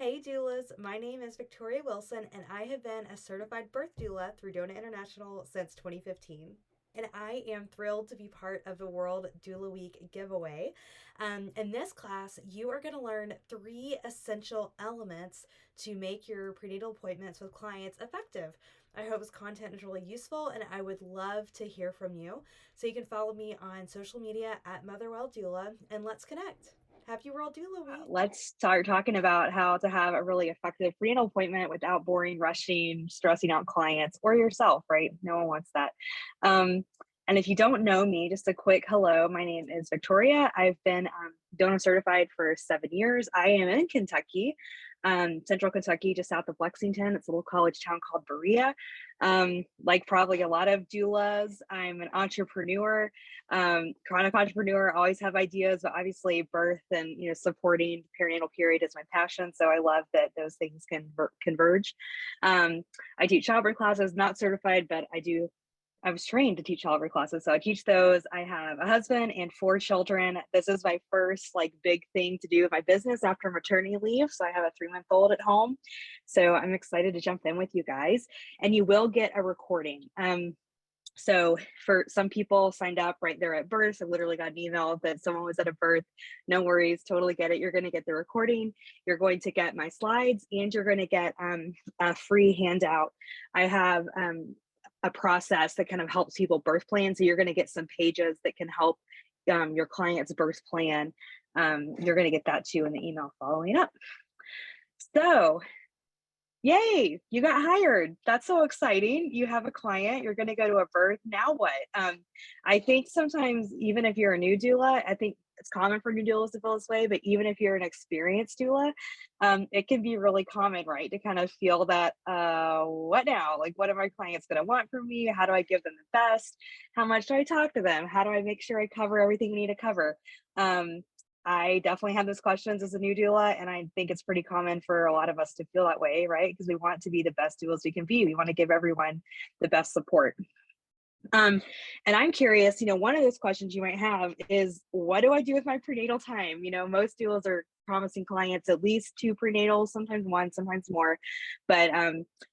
Hey doulas, my name is Victoria Wilson and I have been a certified birth doula through Doula International since 2015. And I am thrilled to be part of the World Doula Week giveaway. In this class, you are going to learn three essential elements to make your prenatal appointments with clients effective. I hope this content is really useful and I would love to hear from you. So you can follow me on social media at Motherwell Doula and let's connect. Happy World Doula Week! Let's start talking about how to have a really effective prenatal appointment without boring, rushing, stressing out clients or yourself, right? No one wants that. Um, and if you don't know me, just a quick hello. My name is Victoria. I've been donor certified for 7 years. I am in Kentucky, central Kentucky, just south of Lexington. It's a little college town called Berea. Like probably a lot of doulas, I'm an entrepreneur, chronic entrepreneur, always have ideas, but obviously birth and supporting the perinatal period is my passion. So I love that those things can converge. I teach childbirth classes, not certified, but I was trained to teach childbirth classes. So I teach those. I have a husband and 4 children. This is my first like big thing to do with my business after maternity leave. So I have a 3-month-old at home. So I'm excited to jump in with you guys, and you will get a recording. So for some people signed up right there at birth, I literally got an email that someone was at a birth. No worries, totally get it. You're going to get the recording. You're going to get my slides, and you're going to get a free handout. I have a process that kind of helps people birth plan. So you're going to get some pages that can help your client's birth plan. You're going to get that too in the email following up. So yay, you got hired. That's so exciting. You have a client, you're going to go to a birth. Now what? I think sometimes, even if you're a new doula, I think it's common for new doulas to feel this way, but even if you're an experienced doula, it can be really common, right? To kind of feel that, what now? Like, what are my clients going to want from me? How do I give them the best? How much do I talk to them? How do I make sure I cover everything we need to cover? I definitely had those questions as a new doula, and I think it's pretty common for a lot of us to feel that way, right? Because we want to be the best doulas we can be. We want to give everyone the best support. And I'm curious, one of those questions you might have is, what do I do with my prenatal time? Most doulas are promising clients at least 2 prenatals, sometimes 1, sometimes more, but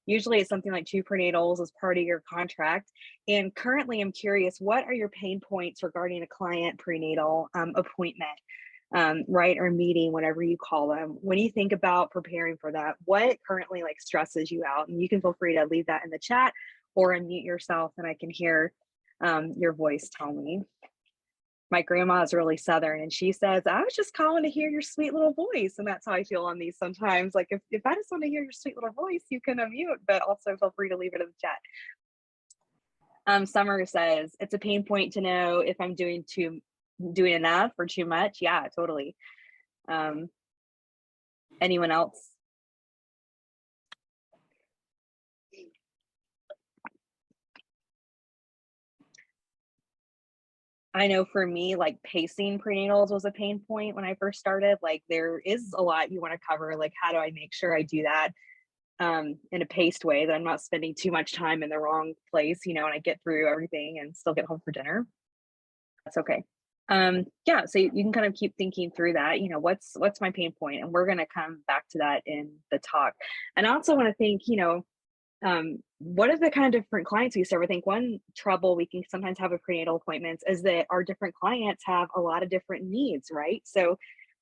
usually it's something like 2 prenatals as part of your contract. And currently, I'm curious, what are your pain points regarding a client prenatal appointment? Right, or meeting, whatever you call them. When you think about preparing for that, what currently like stresses you out? And you can feel free to leave that in the chat or unmute yourself, and I can hear your voice tell me. My grandma is really Southern, and she says, I was just calling to hear your sweet little voice. And that's how I feel on these sometimes. Like, if I just want to hear your sweet little voice, you can unmute, but also feel free to leave it in the chat. Summer says, it's a pain point to know if I'm doing enough or too much. Yeah, totally. Anyone else? I know for me, like pacing prenatals was a pain point when I first started. Like there is a lot you want to cover. Like, how do I make sure I do that in a paced way, that I'm not spending too much time in the wrong place, and I get through everything and still get home for dinner. That's okay. Yeah, so you can kind of keep thinking through that, what's my pain point, and we're going to come back to that in the talk. And I also want to think, what are the kind of different clients we serve? I think one trouble we can sometimes have with prenatal appointments is that our different clients have a lot of different needs, right? So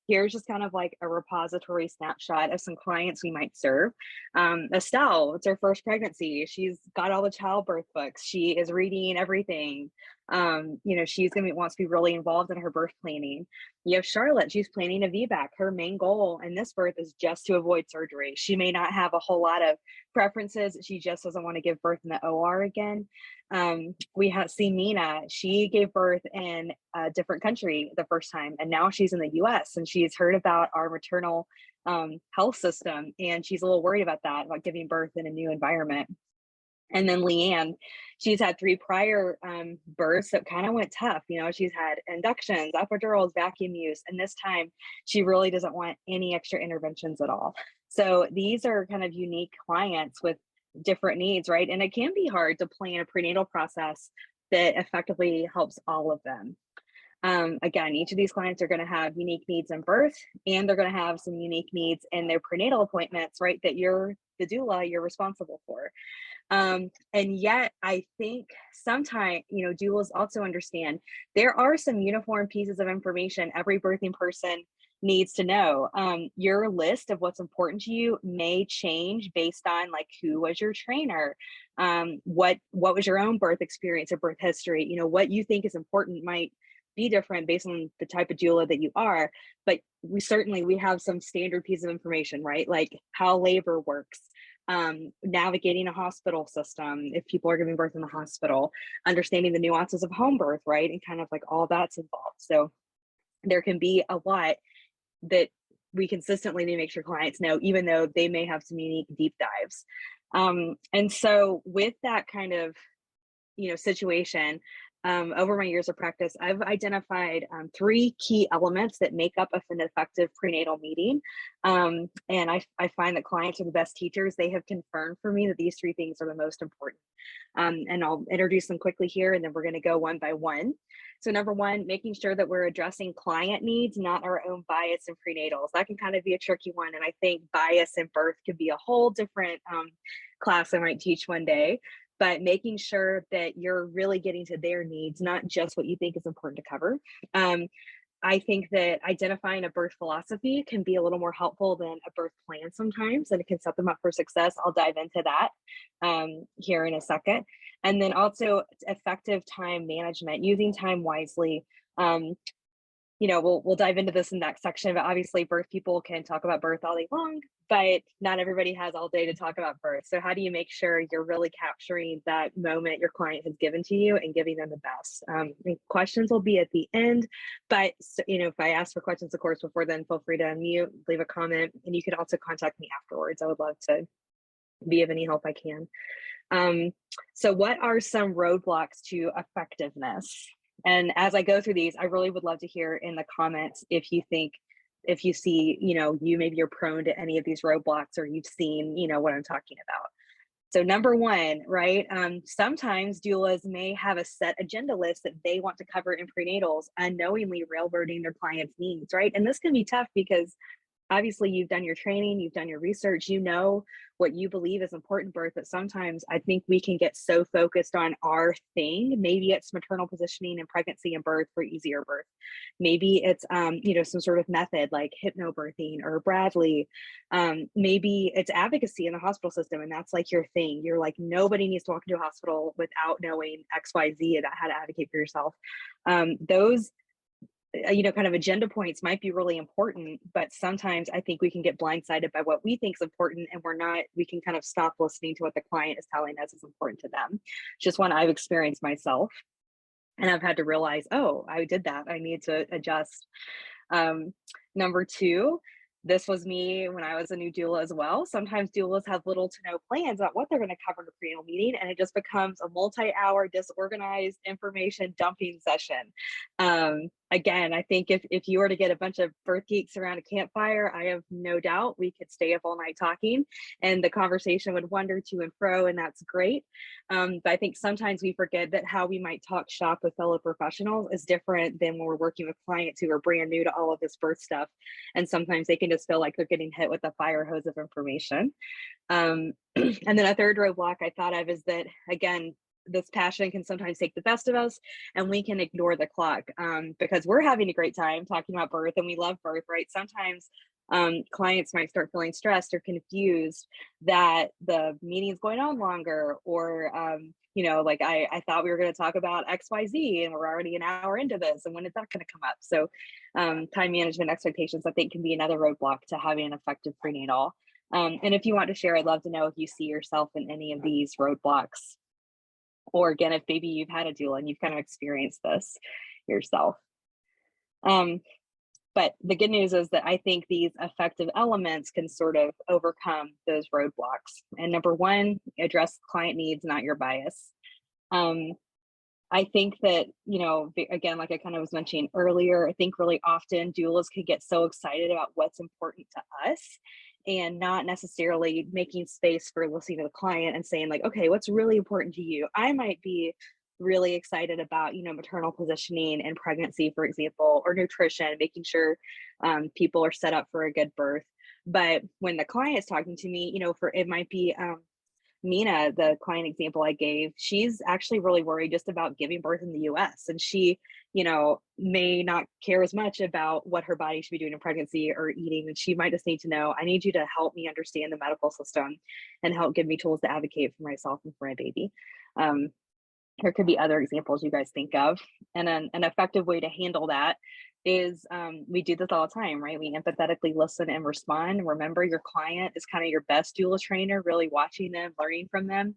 here's just kind of like a repository snapshot of some clients we might serve. Estelle, it's her first pregnancy. She's got all the childbirth books. She is reading everything. She's wants to be really involved in her birth planning. You have Charlotte, she's planning a VBAC. Her main goal in this birth is just to avoid surgery. She may not have a whole lot of preferences. She just doesn't want to give birth in the OR again. We have seen Mina. She gave birth in a different country the first time, and now she's in the US, and she's heard about our maternal health system, and she's a little worried about that, about giving birth in a new environment. And then Leanne, she's had 3 prior births that kind of went tough. She's had inductions, epidurals, vacuum use, and this time she really doesn't want any extra interventions at all. So these are kind of unique clients with different needs, right? And it can be hard to plan a prenatal process that effectively helps all of them. Again, each of these clients are going to have unique needs in birth, and they're going to have some unique needs in their prenatal appointments, right? That you're the doula, you're responsible for. And yet I think sometimes, doulas also understand there are some uniform pieces of information every birthing person needs to know. Your list of what's important to you may change based on like who was your trainer, what was your own birth experience or birth history. What you think is important might be different based on the type of doula that you are, but we have some standard piece of information, right? Like how labor works, navigating a hospital system if people are giving birth in the hospital, understanding the nuances of home birth, right? And kind of like all that's involved. So there can be a lot that we consistently need to make sure clients know, even though they may have some unique deep dives. And so with that kind of situation, over my years of practice, I've identified 3 key elements that make up an effective prenatal meeting. And I find that clients are the best teachers. They have confirmed for me that these 3 things are the most important. And I'll introduce them quickly here, and then we're going to go one by one. So number one, making sure that we're addressing client needs, not our own bias in prenatals. That can kind of be a tricky one. And I think bias in birth could be a whole different class I might teach one day, but making sure that you're really getting to their needs, not just what you think is important to cover. I think that identifying a birth philosophy can be a little more helpful than a birth plan sometimes, and it can set them up for success. I'll dive into that here in a second. And then also effective time management, using time wisely. We'll dive into this in that section, but obviously birth people can talk about birth all day long, but not everybody has all day to talk about birth. So how do you make sure you're really capturing that moment your client has given to you and giving them the best? Questions will be at the end, but if I ask for questions, of course, before then, feel free to unmute, leave a comment, and you can also contact me afterwards. I would love to be of any help I can. So what are some roadblocks to effectiveness? And as I go through these, I really would love to hear in the comments if you see, maybe you're prone to any of these roadblocks, or you've seen, what I'm talking about. So number one, right? Sometimes doulas may have a set agenda list that they want to cover in prenatals, unknowingly railroading their clients' needs, right? And this can be tough because obviously you've done your training, you've done your research, what you believe is important birth, but sometimes I think we can get so focused on our thing. Maybe it's maternal positioning and pregnancy and birth for easier birth. Maybe it's some sort of method like hypnobirthing or Bradley. Maybe it's advocacy in the hospital system, and that's like your thing. You're like, nobody needs to walk into a hospital without knowing XYZ about how to advocate for yourself. Those kind of agenda points might be really important, but sometimes I think we can get blindsided by what we think is important, and we can kind of stop listening to what the client is telling us is important to them. Just one I've experienced myself, and I've had to realize, oh, I did that. I need to adjust. Number two, this was me when I was a new doula as well. Sometimes doulas have little to no plans about what they're going to cover in a prenatal meeting, and it just becomes a multi-hour, disorganized information dumping session. Again, I think if you were to get a bunch of birth geeks around a campfire, I have no doubt we could stay up all night talking, and the conversation would wander to and fro, and that's great. But I think sometimes we forget that how we might talk shop with fellow professionals is different than when we're working with clients who are brand new to all of this birth stuff. And sometimes they can just feel like they're getting hit with a fire hose of information. And then a third roadblock I thought of is that, again, this passion can sometimes take the best of us, and we can ignore the clock because we're having a great time talking about birth and we love birth, right? Sometimes clients might start feeling stressed or confused that the meeting's going on longer, or like I thought we were going to talk about XYZ and we're already an hour into this, and when is that going to come up? So time management expectations, I think, can be another roadblock to having an effective prenatal. And if you want to share, I'd love to know if you see yourself in any of these roadblocks, or again, if maybe you've had a doula and you've kind of experienced this yourself. But the good news is that I think these effective elements can sort of overcome those roadblocks. And number one, address client needs, not your bias. I think that, again, like I kind of was mentioning earlier, I think really often doulas can get so excited about what's important to us and not necessarily making space for listening to the client and saying like, okay, what's really important to you? I might be really excited about, maternal positioning and pregnancy, for example, or nutrition, making sure people are set up for a good birth. But when the client is talking to me, for it might be Mina, the client example I gave, she's actually really worried just about giving birth in the US. And she, may not care as much about what her body should be doing in pregnancy or eating. And she might just need to know, I need you to help me understand the medical system and help give me tools to advocate for myself and for my baby. There could be other examples you guys think of. And an effective way to handle that is we do this all the time, right? We empathetically listen and respond. Remember, your client is kind of your best doula trainer, really watching them, learning from them.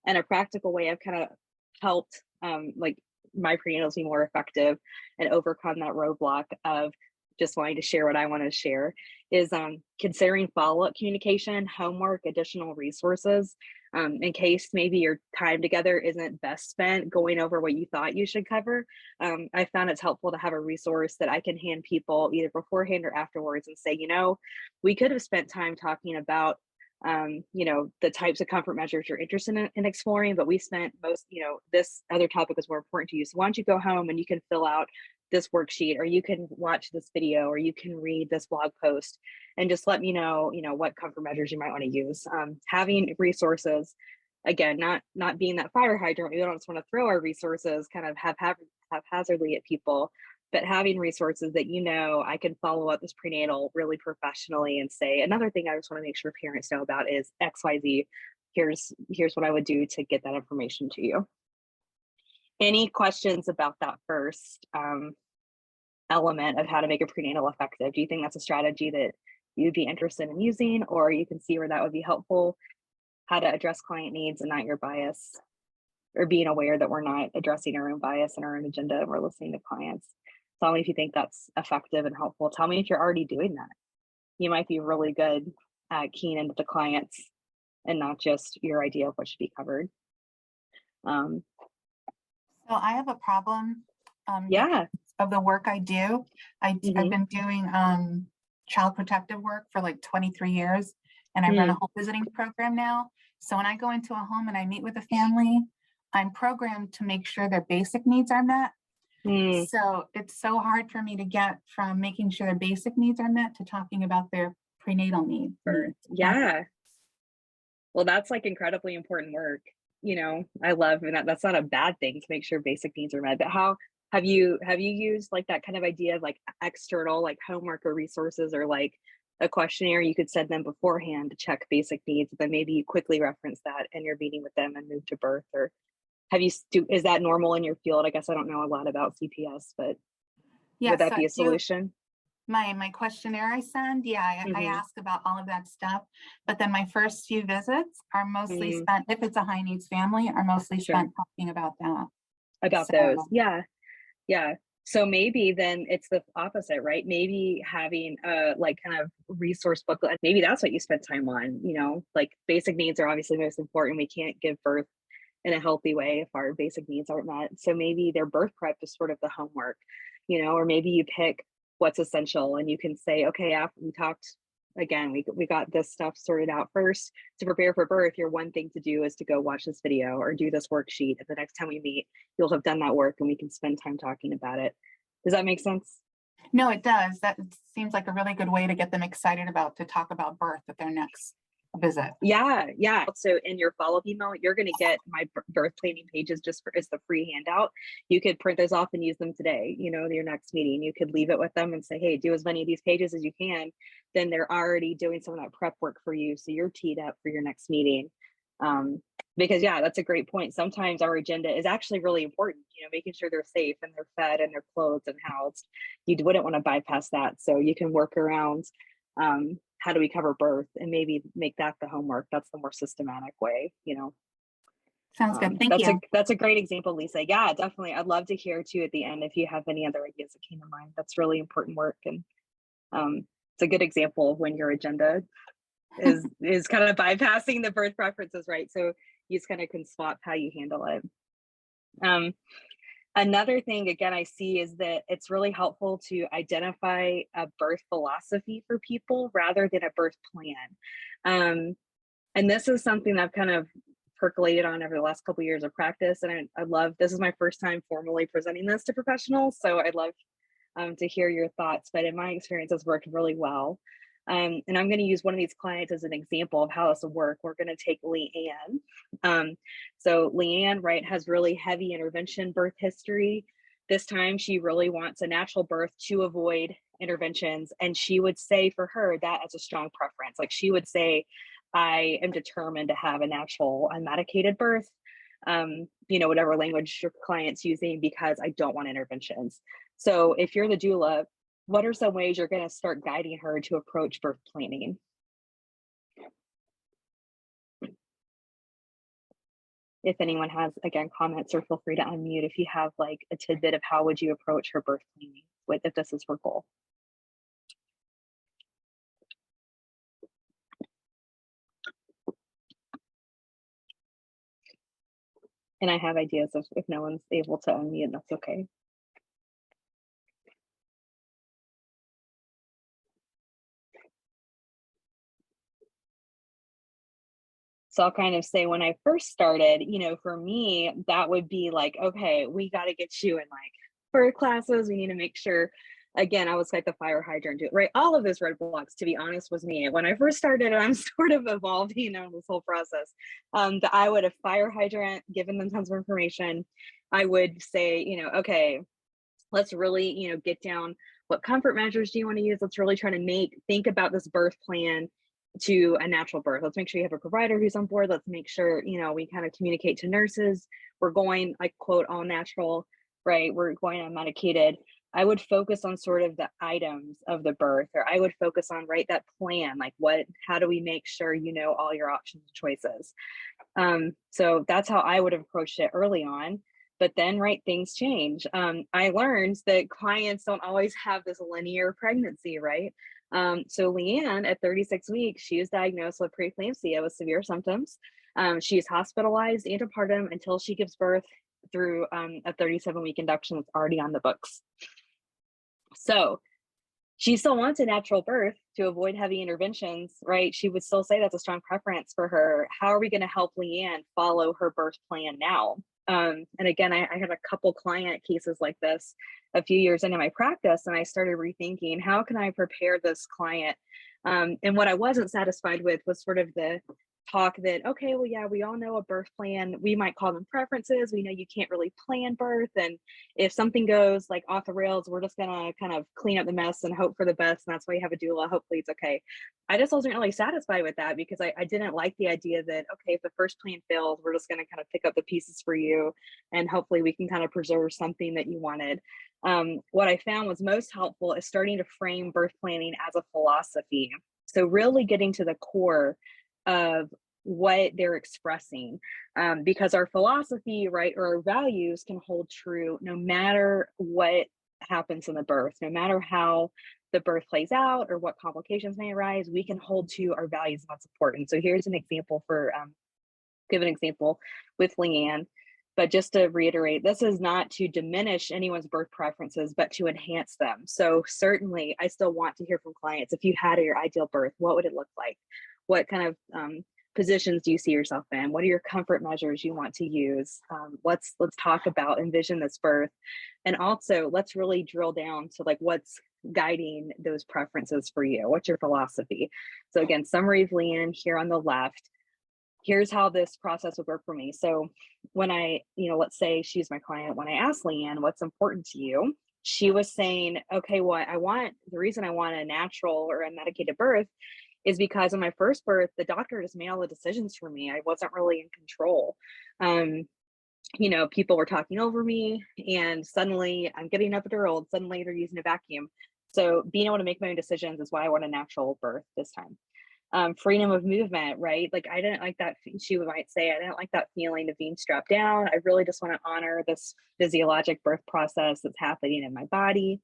And a practical way I've kind of helped like my prenatals be more effective and overcome that roadblock of just wanting to share what I want to share is considering follow-up communication, homework, additional resources, in case maybe your time together isn't best spent going over what you thought you should cover. I found it's helpful to have a resource that I can hand people either beforehand or afterwards and say, we could have spent time talking about the types of comfort measures you're interested in exploring, but we spent most, this other topic is more important to you. So why don't you go home and you can fill out this worksheet, or you can watch this video, or you can read this blog post, and just let me know, what comfort measures you might want to use. Having resources, again, not being that fire hydrant. We don't just want to throw our resources kind of haphazardly at people, but having resources that I can follow up this prenatal really professionally and say, another thing I just want to make sure parents know about is XYZ. Here's what I would do to get that information to you. Any questions about that first element of how to make a prenatal effective? Do you think that's a strategy that you'd be interested in using, or you can see where that would be helpful? How to address client needs and not your bias, or being aware that we're not addressing our own bias and our own agenda and we're listening to clients. Tell me if you think that's effective and helpful. Tell me if you're already doing that. You might be really good at keying into the clients and not just your idea of what should be covered. So I have a problem Yeah. of the work I do. I've been doing child protective work for like 23 years, and I run a home visiting program now. So when I go into a home and I meet with a family, I'm programmed to make sure their basic needs are met. So it's so hard for me to get from making sure their basic needs are met to talking about their prenatal needs. Yeah. Well, that's like incredibly important work. I love, and that's not a bad thing to make sure basic needs are met. But how have you used like that kind of idea of like external like homework or resources, or like a questionnaire you could send them beforehand to check basic needs, then maybe you quickly reference that in your meeting with them and move to birth? Or is that normal in your field? I guess I don't know a lot about CPS, but would that be a solution? My questionnaire I send, I ask about all of that stuff, but then my first few visits are mostly spent, if it's a high needs family, are mostly spent talking about that. Those. Yeah. So maybe then it's the opposite, right? Maybe having a like kind of resource booklet, maybe that's what you spend time on, like basic needs are obviously most important. We can't give birth in a healthy way if our basic needs aren't met. So maybe their birth prep is sort of the homework, or maybe you pick what's essential and you can say, okay, after we talked again, we got this stuff sorted out first. To prepare for birth, your one thing to do is to go watch this video or do this worksheet. And the next time we meet, you'll have done that work and we can spend time talking about it. Does that make sense? No, it does. That seems like a really good way to get them excited to talk about birth at their next visit. Yeah. So in your follow-up email, you're going to get my birth planning pages as the free handout. You could print those off and use them today, your next meeting. You could leave it with them and say, hey, do as many of these pages as you can. Then they're already doing some of that prep work for you. So you're teed up for your next meeting. Because that's a great point. Sometimes our agenda is actually really important, making sure they're safe and they're fed and they're clothed and housed. You wouldn't want to bypass that. So you can work around how do we cover birth and maybe make that the homework. That's the more systematic way, Sounds good. Thank you. That's a great example, Lisa. Yeah, definitely. I'd love to hear too at the end if you have any other ideas that came to mind. That's really important work. And it's a good example of when your agenda is kind of bypassing the birth preferences, right? So you just kind of can swap how you handle it. Another thing, again, I see is that it's really helpful to identify a birth philosophy for people rather than a birth plan. And this is something I've kind of percolated on over the last couple of years of practice. And I love, this is my first time formally presenting this to professionals. So I'd love to hear your thoughts, but in my experience, it's worked really well. And I'm going to use one of these clients as an example of how this will work. We're going to take Leanne. So Leanne, right, has really heavy intervention birth history. This time she really wants a natural birth to avoid interventions. And she would say for her that as a strong preference. Like she would say, I am determined to have a natural unmedicated birth, you know, whatever language your client's using, because I don't want interventions. So if you're the doula, what are some ways you're going to start guiding her to approach birth planning? If anyone has, again, comments, or feel free to unmute if you have like a tidbit of how would you approach her birth planning with, if this is her goal. And I have ideas if no one's able to unmute, that's okay. So I'll kind of say when I first started, you know, for me, that would be like, okay, we got to get you in like birth classes. We need to make sure, again, I was like the fire hydrant, right? All of those red blocks, to be honest, was me. When I first started, I'm sort of evolving, you know, this whole process. That I would have fire hydrant, given them tons of information. I would say, you know, okay, let's really, you know, get down what comfort measures do you want to use? Let's really try to think about this birth plan to a natural birth. Let's make sure you have a provider who's on board. Let's make sure, you know, we kind of communicate to nurses. We're going, like, quote, all natural, right? We're going unmedicated. I would focus on sort of the items of the birth, or I would focus on, right, that plan, like how do we make sure you know all your options and choices? So that's how I would have approached it early on. But then, right, things change. I learned that clients don't always have this linear pregnancy, right? So Leanne, at 36 weeks, she was diagnosed with preeclampsia with severe symptoms. She's hospitalized antepartum until she gives birth through a 37-week induction that's already on the books. So she still wants a natural birth to avoid heavy interventions, right? She would still say that's a strong preference for her. How are we going to help Leanne follow her birth plan now? And again, I had a couple client cases like this a few years into my practice, and I started rethinking, how can I prepare this client? And what I wasn't satisfied with was sort of the talk that, okay, well, yeah, we all know a birth plan. We might call them preferences. We know you can't really plan birth. And if something goes like off the rails, we're just gonna kind of clean up the mess and hope for the best. And that's why you have a doula. Hopefully it's okay. I just wasn't really satisfied with that, because I didn't like the idea that, okay, if the first plan fails, we're just gonna kind of pick up the pieces for you. And hopefully we can kind of preserve something that you wanted. What I found was most helpful is starting to frame birth planning as a philosophy. So really getting to the core of what they're expressing, because our philosophy, right, or our values can hold true no matter what happens in the birth, no matter how the birth plays out or what complications may arise. We can hold to our values and what's important. So here's an example for give an example with Leanne. But just to reiterate, this is not to diminish anyone's birth preferences, but to enhance them. So certainly, I still want to hear from clients. If you had your ideal birth, what would it look like? What kind of positions do you see yourself in? What are your comfort measures you want to use? Let's talk about, envision this birth. And also, let's really drill down to like what's guiding those preferences for you. What's your philosophy? So again, summary of Leanne here on the left. Here's how this process would work for me. So when I, you know, let's say she's my client, when I asked Leanne, what's important to you? She was saying, okay, well, the reason I want a natural or unmedicated birth is because in my first birth, the doctor just made all the decisions for me. I wasn't really in control. You know, people were talking over me, and suddenly I'm getting epidural, suddenly they're using a vacuum. So being able to make my own decisions is why I want a natural birth this time. Freedom of movement, right? Like I didn't like that. She might say, I didn't like that feeling of being strapped down. I really just want to honor this physiologic birth process that's happening in my body.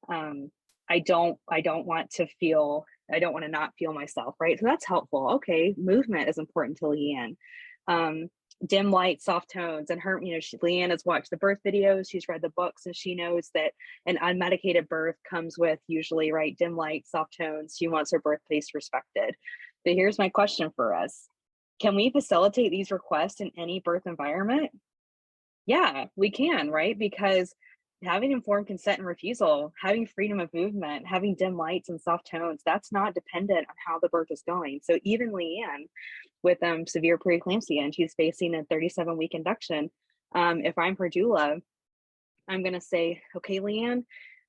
I don't want to not feel myself, right? So that's helpful. Okay, movement is important to Leanne. Dim light, soft tones, and her, you know, Leanne has watched the birth videos, she's read the books, and she knows that an unmedicated birth comes with usually, right, dim light, soft tones. She wants her birthplace respected. But here's my question for us. Can we facilitate these requests in any birth environment? Yeah, we can, right? Because having informed consent and refusal, having freedom of movement, having dim lights and soft tones, that's not dependent on how the birth is going. So even Leanne with severe preeclampsia, and she's facing a 37-week induction, if I'm her doula, I'm going to say, okay, Leanne,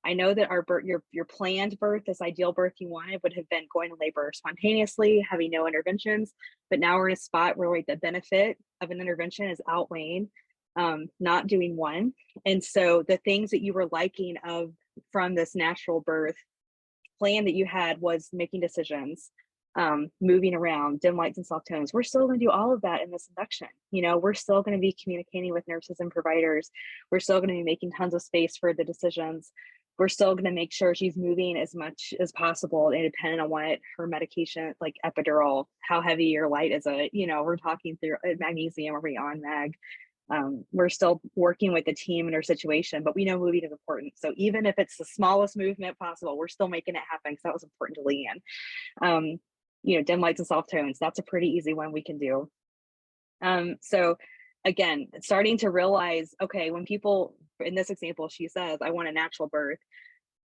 I know that our birth, your planned birth, this ideal birth you wanted, would have been going to labor spontaneously, having no interventions. But now we're in a spot where like the benefit of an intervention is outweighing not doing one. And so the things that you were liking of from this natural birth plan that you had was making decisions, moving around, dim lights and soft tones. We're still going to do all of that in this induction. You know, we're still going to be communicating with nurses and providers. We're still going to be making tons of space for the decisions. We're still going to make sure she's moving as much as possible, independent on what her medication, like epidural, how heavy or light is it. You know, we're talking through magnesium, are we on mag? We're still working with the team in her situation, but we know moving is important. So even if it's the smallest movement possible, we're still making it happen, because that was important to Leanne. You know, dim lights and soft tones, that's a pretty easy one we can do. So again, starting to realize, okay, when people, in this example, she says, I want a natural birth,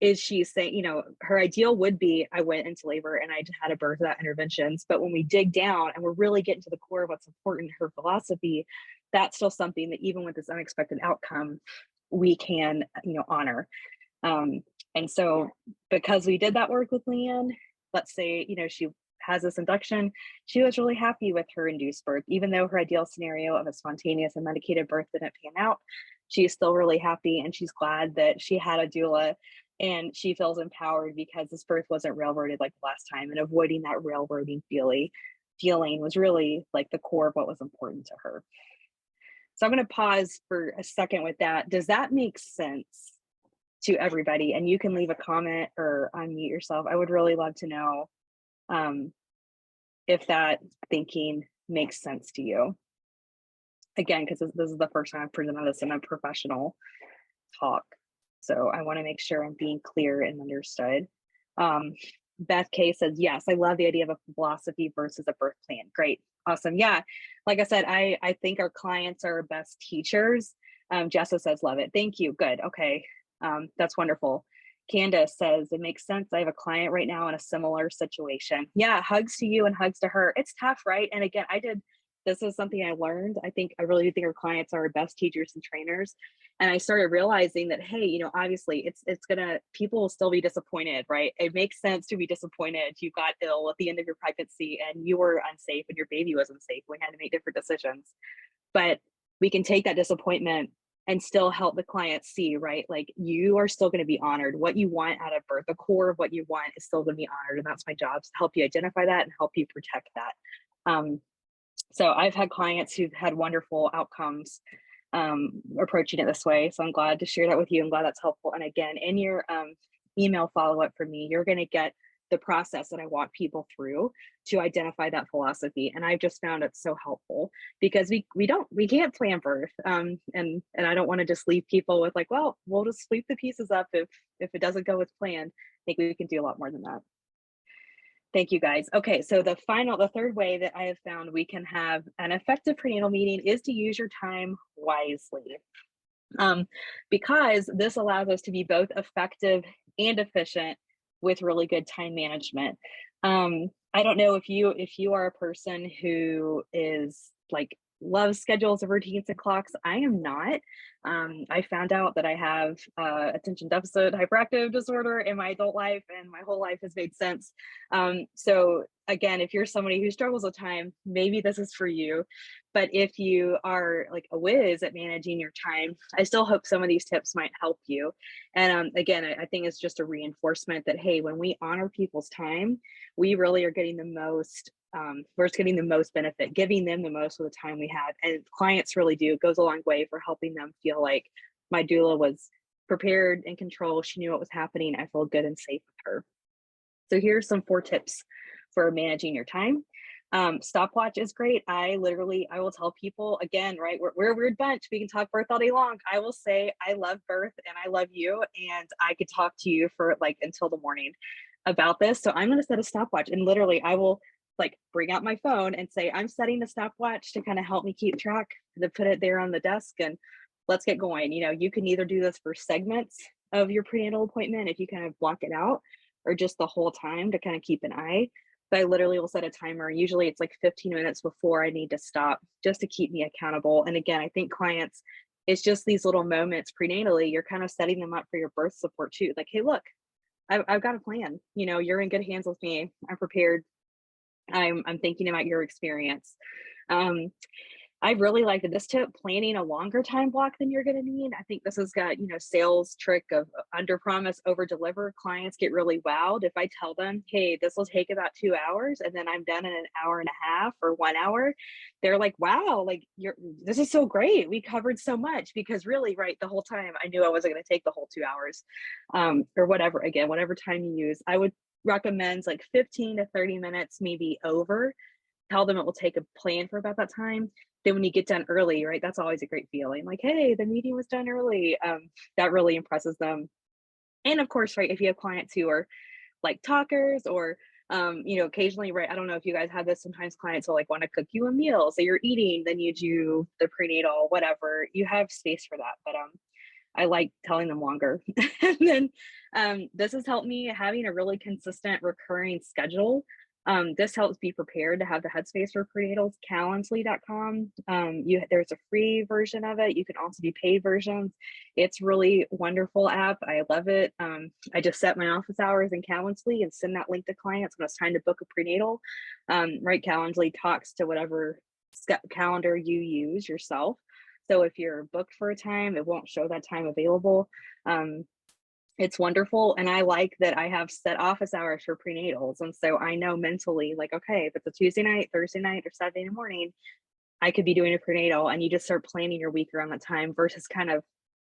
is she saying, you know, her ideal would be, I went into labor and I had a birth without interventions. But when we dig down and we're really getting to the core of what's important, her philosophy, that's still something that even with this unexpected outcome, we can, you know, honor. And so because we did that work with Leanne, let's say, you know, she has this induction, she was really happy with her induced birth, even though her ideal scenario of a spontaneous and medicated birth didn't pan out. She is still really happy, and she's glad that she had a doula, and she feels empowered because this birth wasn't railroaded like last time, and avoiding that railroading feeling was really like the core of what was important to her. So I'm going to pause for a second with that. Does that make sense to everybody? And you can leave a comment or unmute yourself. I would really love to know if that thinking makes sense to you. Again, because this is the first time I've presented this in a professional talk. So I want to make sure I'm being clear and understood. Beth K says, yes, I love the idea of a philosophy versus a birth plan. Great. Awesome. Yeah. Like I said, I think our clients are our best teachers. Jessa says, love it. Thank you. Good. Okay. That's wonderful. Candace says, it makes sense. I have a client right now in a similar situation. Yeah. Hugs to you and hugs to her. It's tough, right? And again, this is something I learned. I really do think our clients are our best teachers and trainers. And I started realizing that, hey, you know, obviously people will still be disappointed, right? It makes sense to be disappointed. You got ill at the end of your pregnancy and you were unsafe and your baby was unsafe. We had to make different decisions, but we can take that disappointment and still help the client see, right? Like, you are still going to be honored. What you want out of birth, the core of what you want, is still going to be honored. And that's my job, to help you identify that and help you protect that. So I've had clients who've had wonderful outcomes approaching it this way. So I'm glad to share that with you. I'm glad that's helpful. And again, in your email follow-up from me, you're going to get the process that I walk people through to identify that philosophy. And I've just found it so helpful, because we can't plan birth. And I don't want to just leave people with like, well, we'll just sweep the pieces up if it doesn't go as planned. I think we can do a lot more than that. Thank you, guys. Okay, so the third way that I have found we can have an effective prenatal meeting is to use your time wisely. Because this allows us to be both effective and efficient with really good time management. I don't know if you are a person who is like loves schedules of routines and clocks. I am not. I found out that I have attention deficit hyperactive disorder in my adult life, and my whole life has made sense. So again, if you're somebody who struggles with time, maybe this is for you. But if you are like a whiz at managing your time, I still hope some of these tips might help you. And again, I think it's just a reinforcement that, hey, when we honor people's time, we really are getting the most, we're just getting the most benefit, giving them the most of the time we have. And clients really do. It goes a long way for helping them feel like my doula was prepared, in control. She knew what was happening. I feel good and safe with her. So here's some 4 tips for managing your time. Stopwatch is great. I will tell people, again, right, we're a weird bunch. We can talk birth all day long. I will say I love birth and I love you, and I could talk to you for like until the morning about this. So I'm going to set a stopwatch, and literally I will like bring out my phone and say, I'm setting a stopwatch to kind of help me keep track, to put it there on the desk, and let's get going. You know, you can either do this for segments of your prenatal appointment if you kind of block it out, or just the whole time to kind of keep an eye. But I literally will set a timer. Usually it's like 15 minutes before I need to stop, just to keep me accountable. And again, I think clients, it's just these little moments prenatally, you're kind of setting them up for your birth support too. Like, hey, look, I've got a plan. You know, you're in good hands with me. I'm prepared. I'm thinking about your experience. Um, I really like this tip, planning a longer time block than you're going to need. I think this has got, you know, sales trick of under promise, over deliver. Clients get really wowed if I tell them, hey, this will take about 2 hours and then I'm done in an hour and a half or 1 hour. They're like, wow, like this is so great. We covered so much, because really, right, the whole time I knew I wasn't going to take the whole 2 hours, or whatever. Again, whatever time you use, I would recommend like 15 to 30 minutes, maybe over. Tell them it will take a plan for about that time. Then when you get done early, right, that's always a great feeling. Like, hey, the meeting was done early. That really impresses them. And of course, right, if you have clients who are like talkers, or you know, occasionally, right, I don't know if you guys have this, sometimes clients will like want to cook you a meal, so you're eating, then you do the prenatal, whatever, you have space for that. But I like telling them longer. And then this has helped me having a really consistent recurring schedule. This helps be prepared to have the headspace for prenatals. Calendly.com. There's a free version of it. You can also do paid versions. It's really wonderful app. I love it. I just set my office hours in Calendly and send that link to clients when it's time to book a prenatal. Right, Calendly talks to whatever calendar you use yourself. So if you're booked for a time, it won't show that time available. It's wonderful. And I like that I have set office hours for prenatals. And so I know mentally, like, okay, if it's a Tuesday night, Thursday night, or Saturday morning, I could be doing a prenatal, and you just start planning your week around that time versus kind of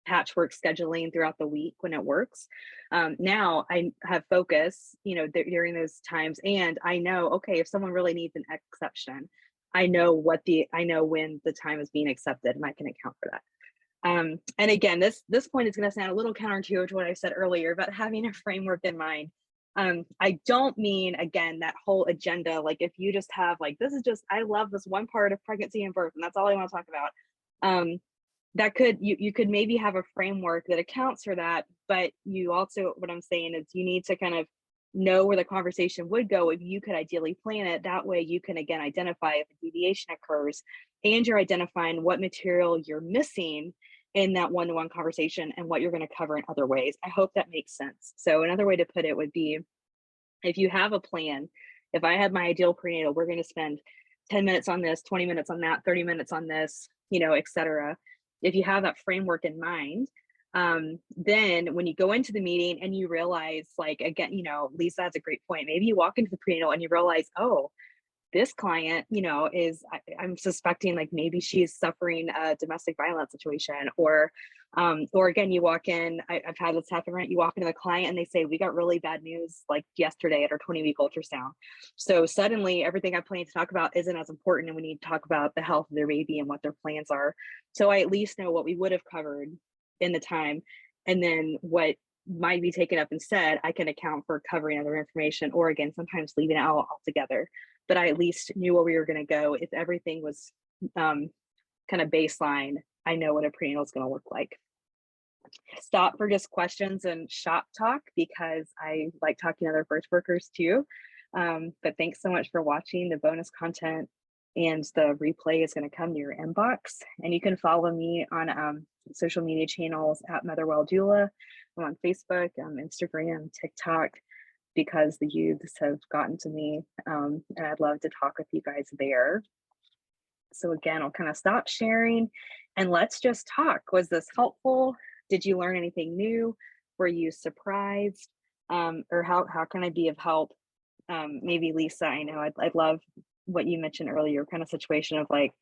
patchwork scheduling throughout the week when it works. Now I have focus, you know, during those times. And I know, okay, if someone really needs an exception, I know when the time is being accepted, and I can account for that. And again, this point is going to sound a little counterintuitive to what I said earlier about having a framework in mind. I don't mean, again, that whole agenda, like if you just have like, this is just, I love this one part of pregnancy and birth, and that's all I want to talk about. That could, you could maybe have a framework that accounts for that, but you also, what I'm saying is you need to kind of know where the conversation would go if you could ideally plan it. That way you can, again, identify if a deviation occurs, and you're identifying what material you're missing in that one-to-one conversation and what you're going to cover in other ways. I hope that makes sense. So another way to put it would be, if you have a plan, if I had my ideal prenatal, we're going to spend 10 minutes on this, 20 minutes on that, 30 minutes on this, you know, etc. If you have that framework in mind, then when you go into the meeting and you realize, like, again, you know, Lisa has a great point. Maybe you walk into the prenatal and you realize, oh, this client, you know, I'm suspecting like maybe she's suffering a domestic violence situation, or again, you walk in, I've had this happen, right? You walk into the client and they say, we got really bad news like yesterday at our 20-week ultrasound. So suddenly everything I plan to talk about isn't as important, and we need to talk about the health of their baby and what their plans are. So I at least know what we would have covered in the time, and then what might be taken up instead, I can account for covering other information, or again, sometimes leaving it out altogether. But I at least knew where we were going to go. If everything was kind of baseline, I know what a prenatal is going to look like. Stop for just questions and shop talk, because I like talking to other birth workers too. But thanks so much for watching. The bonus content and the replay is going to come to your inbox. And you can follow me on social media channels at Motherwell Doula. I'm on Facebook, Instagram, TikTok, because the youths have gotten to me, and I'd love to talk with you guys there. So again, I'll kind of stop sharing and let's just talk. Was this helpful? Did you learn anything new? Were you surprised? Or how can I be of help? Maybe Lisa, I know I'd love what you mentioned earlier, kind of situation of like,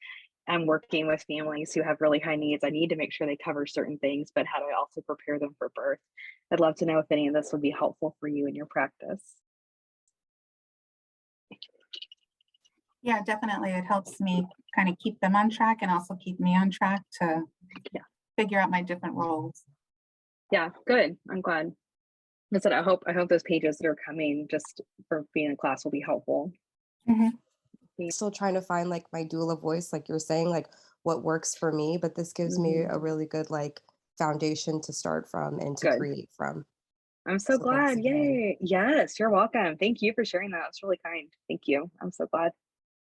I'm working with families who have really high needs. I need to make sure they cover certain things, but how do I also prepare them for birth? I'd love to know if any of this would be helpful for you in your practice. Yeah, definitely. It helps me kind of keep them on track and also keep me on track to figure out my different roles. Yeah, good. I'm glad. I said, I hope those pages that are coming just for being in class will be helpful. Still trying to find like my doula voice, like you're saying, like what works for me, but this gives me a really good like foundation to start from and to Good. create from. I'm so So thanks glad. again. Yay. Yes, you're welcome. Thank you for sharing that. That's really kind. Thank you. I'm so glad.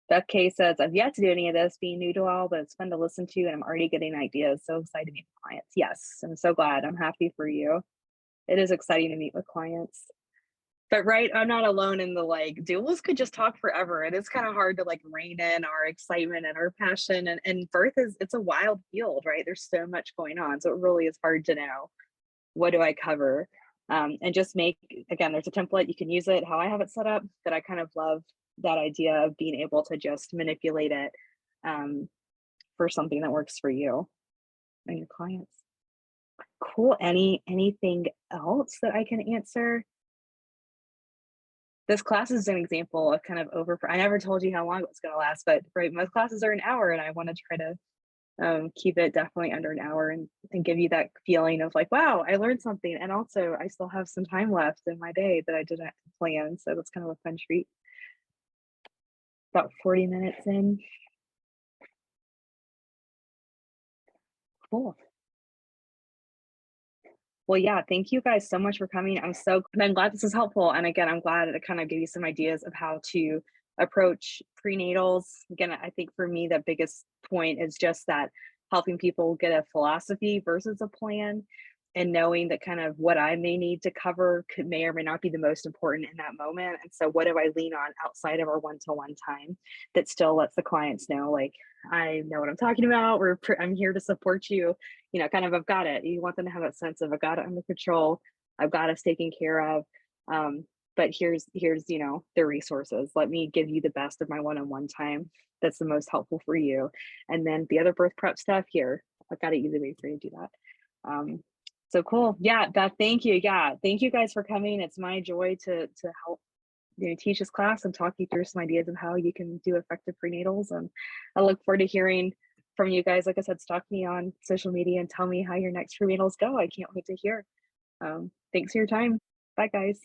Beth K says, I've yet to do any of this, being new to all, but it's fun to listen to, and I'm already getting ideas. So excited to meet with clients. Yes, I'm so glad. I'm happy for you. It is exciting to meet with clients. But right, I'm not alone in the like, doulas could just talk forever. It is kind of hard to like rein in our excitement and our passion. And birth it's a wild field, right? There's so much going on. So it really is hard to know, what do I cover? And just make, again, there's a template, you can use it how I have it set up, that I kind of love that idea of being able to just manipulate it for something that works for you and your clients. Cool. Anything else that I can answer? This class is an example of kind of I never told you how long it was going to last, but right, most classes are an hour, and I want to try to keep it definitely under an hour and give you that feeling of like, wow, I learned something. And also I still have some time left in my day that I didn't plan. So that's kind of a fun treat. About 40 minutes in. Cool. Well, yeah, thank you guys so much for coming. I'm glad this is helpful. And again, I'm glad it kind of gave you some ideas of how to approach prenatals. Again, I think for me, the biggest point is just that helping people get a philosophy versus a plan, and knowing that kind of what I may need to cover may or may not be the most important in that moment. And so what do I lean on outside of our one-to-one time that still lets the clients know, like, I know what I'm talking about. I'm here to support you. Kind of, I've got it. You want them to have that sense of, I got it under control. I've got us taken care of. But here's, the resources. Let me give you the best of my one-on-one time. That's the most helpful for you. And then the other birth prep stuff here, I've got an easy way for you to do that. So cool. Yeah, Beth, thank you. Yeah, thank you guys for coming. It's my joy to help teach this class and talk you through some ideas of how you can do effective prenatals. And I look forward to hearing from you guys. Like I said, stalk me on social media and tell me how your next prenatals go. I can't wait to hear. Thanks for your time. Bye, guys.